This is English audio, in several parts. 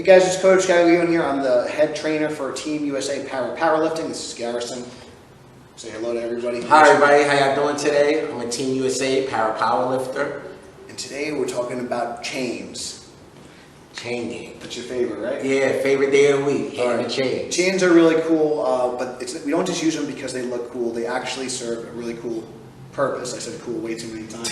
Hey guys, it's Coach Garrison here. I'm the head trainer for Team USA Para Powerlifting. This is Garrison. Say hello to everybody. Hi everybody, how y'all doing today? I'm a Team USA Para Powerlifter. And today we're talking about chains. Chaining. That's your favorite, right? Yeah, favorite day of the week, Right. chains. Chains are really cool, but we don't just use them because they look cool. They actually serve a really cool purpose. I said cool way too many times.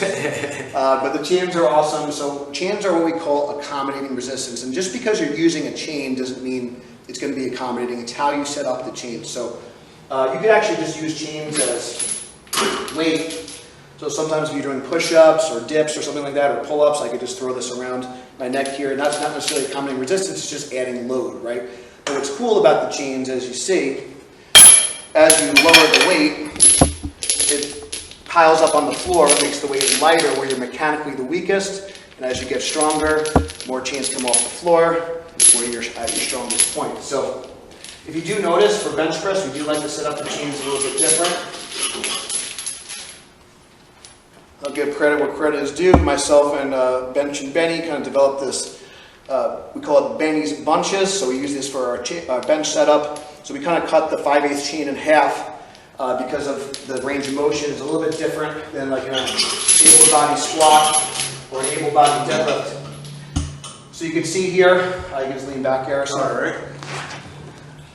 But the chains are awesome. So chains are what we call accommodating resistance. And just because you're using a chain doesn't mean it's going to be accommodating. It's how you set up the chain. So you could actually just use chains as weight. So sometimes if you're doing push-ups or dips or something like that, or pull-ups, I could just throw this around my neck here. And that's not necessarily accommodating resistance, it's just adding load, right? But what's cool about the chains, as you see, as you lower the weight, it piles up on the floor, it makes the weight lighter where you're mechanically the weakest, and as you get stronger, more chains come off the floor where you're at your strongest point. So if you do notice, for bench press, we do like to set up the chains a little bit different. I'll give credit where credit is due. Myself and Bench and Benny kind of developed this, we call it Benny's bunches, so we use this for our bench setup. So we kind of cut the 5/8 chain in half, because of the range of motion is a little bit different than like an able body squat or an able body deadlift. So you can see here, you can just lean back, Garrison. All right.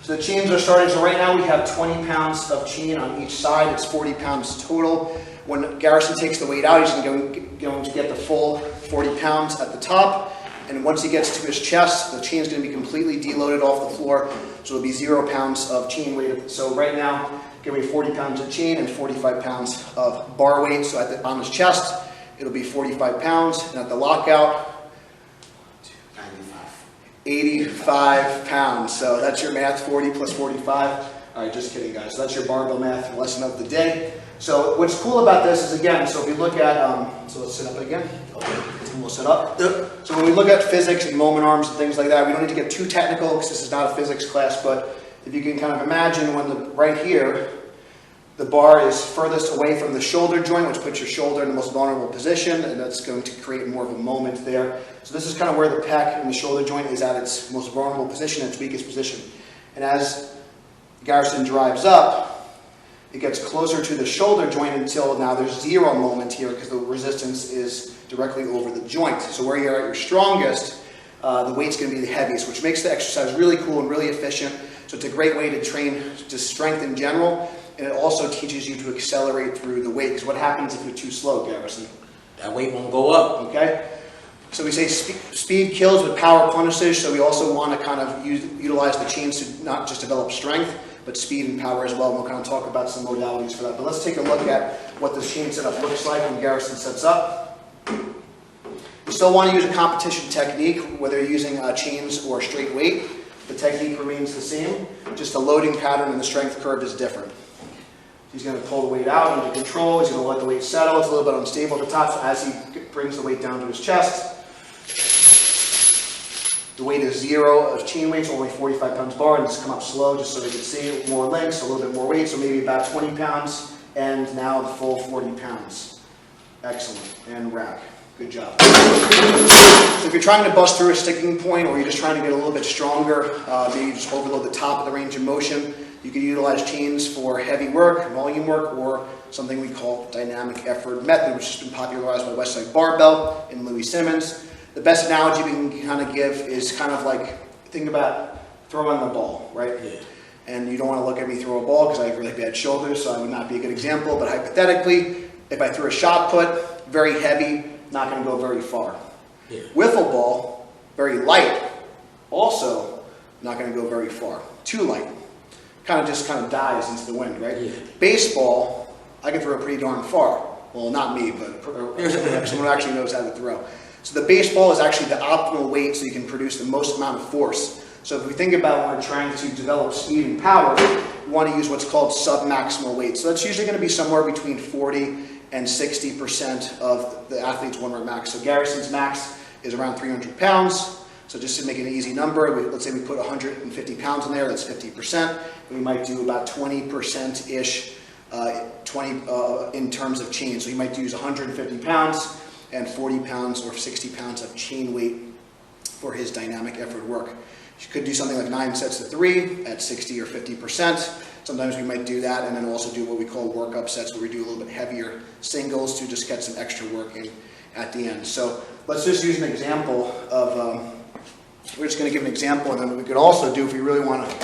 So the chains are starting, so right now we have 20 pounds of chain on each side, it's 40 pounds total. When Garrison takes the weight out, he's going to get the full 40 pounds at the top. And once he gets to his chest, the chain is going to be completely deloaded off the floor. So it'll be 0 pounds of chain weight. So right now, give me 40 pounds of chain and 45 pounds of bar weight. So on his chest, it'll be 45 pounds. And at the lockout, 85 pounds. So that's your math, 40 plus 45. All right, just kidding, guys. So that's your barbell math lesson of the day. So what's cool about this is, again, so if you look at, so let's sit up again. And we'll sit up. So when we look at physics and moment arms and things like that, we don't need to get too technical because this is not a physics class, but if you can kind of imagine when right here, the bar is furthest away from the shoulder joint, which puts your shoulder in the most vulnerable position, and that's going to create more of a moment there. So this is kind of where the pec and the shoulder joint is at its most vulnerable position, its weakest position. And as Garrison drives up, it gets closer to the shoulder joint until now there's 0 moment here because the resistance is directly over the joint. So where you're at your strongest, the weight's going to be the heaviest, which makes the exercise really cool and really efficient. So it's a great way to train just strength in general, and it also teaches you to accelerate through the weight. Because what happens if you're too slow, Garrison? That weight won't go up. Okay? So we say speed kills but power punishes, so we also want to kind of utilize the chains to not just develop strength, but speed and power as well. And we'll kind of talk about some modalities for that. But let's take a look at what this chain setup looks like when Garrison sets up. You still want to use a competition technique, whether you're using chains or straight weight. The technique remains the same, just the loading pattern and the strength curve is different. He's going to pull the weight out under control. He's going to let the weight settle. It's a little bit unstable at the top, so as he brings the weight down to his chest, the weight is 0 of chain weight, so only 45 pounds bar, and just come up slow just so they can see more links, a little bit more weight, so maybe about 20 pounds, and now the full 40 pounds. Excellent, and rack. Good job. So if you're trying to bust through a sticking point, or you're just trying to get a little bit stronger, maybe just overload the top of the range of motion, you can utilize chains for heavy work, volume work, or something we call dynamic effort method, which has been popularized by Westside Barbell and Louis Simmons. The best analogy we can kind of give is kind of like, think about throwing the ball, right? Yeah. And you don't want to look at me throw a ball because I have really bad shoulders, so I would not be a good example. But hypothetically, if I threw a shot put, very heavy, not going to go very far. Yeah. Wiffle ball, very light, also not going to go very far. Too light. Kind of dies into the wind, right? Yeah. Baseball, I can throw pretty darn far. Well, not me, but someone who actually knows how to throw. So the baseball is actually the optimal weight so you can produce the most amount of force. So if we think about when we're trying to develop speed and power, we want to use what's called sub-maximal weight. So that's usually going to be somewhere between 40 and 60% of the athlete's 1 rep max. So Garrison's max is around 300 pounds. So just to make an easy number, let's say we put 150 pounds in there, that's 50%. We might do about 20%-ish in terms of chain. So you might use 150 pounds and 40 pounds or 60 pounds of chain weight for his dynamic effort work. You could do something like 9 sets to 3 at 60 or 50%. Sometimes we might do that, and then also do what we call workup sets, where we do a little bit heavier singles to just get some extra work in at the end. So let's just use an example of, we're just going to give an example, and then what we could also do, if we really want to,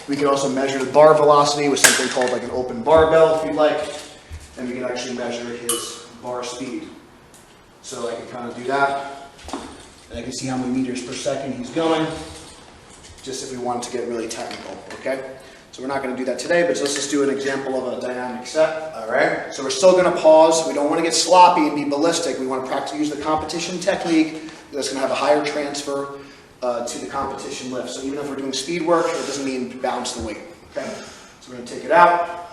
we could also measure the bar velocity with something called like an open barbell, if you'd like, and we can actually measure his bar speed. So I can kind of do that, and I can see how many meters per second he's going, just if we wanted to get really technical, okay? So we're not going to do that today, but let's just do an example of a dynamic set. All right. So we're still going to pause. We don't want to get sloppy and be ballistic. We want to practice use the competition technique that's going to have a higher transfer to the competition lift. So even if we're doing speed work, it doesn't mean balance the weight. Okay. So we're going to take it out.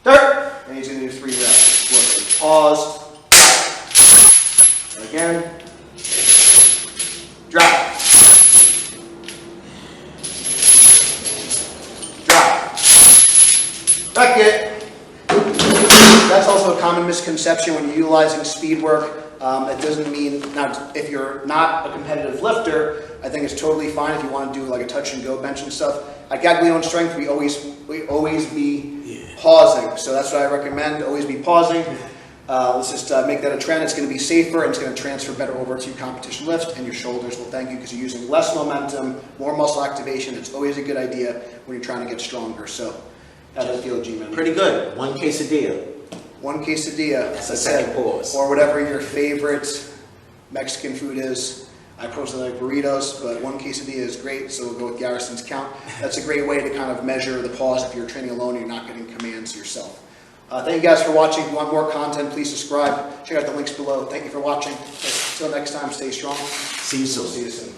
Start. And he's going to do 3 reps. Pause. Again. Drop. Back it. That's also a common misconception when you're utilizing speed work. It doesn't mean, now if you're not a competitive lifter, I think it's totally fine if you want to do like a touch and go bench and stuff. At Gaglione Strength, we always be pausing. So that's what I recommend, always be pausing. Let's just make that a trend. It's going to be safer, and it's going to transfer better over to your competition lift, and your shoulders will thank you because you're using less momentum, more muscle activation. It's always a good idea when you're trying to get stronger. So how does it feel, G-Man? Pretty good. 1 quesadilla. 1 quesadilla. That's a second pause. Or whatever your favorite Mexican food is. I personally like burritos, but 1 quesadilla is great, so we'll go with Garrison's count. That's a great way to kind of measure the pause if you're training alone and you're not getting commands yourself. Thank you guys for watching. If you want more content, please subscribe. Check out the links below. Thank you for watching. Until next time, stay strong. See you soon. See you soon.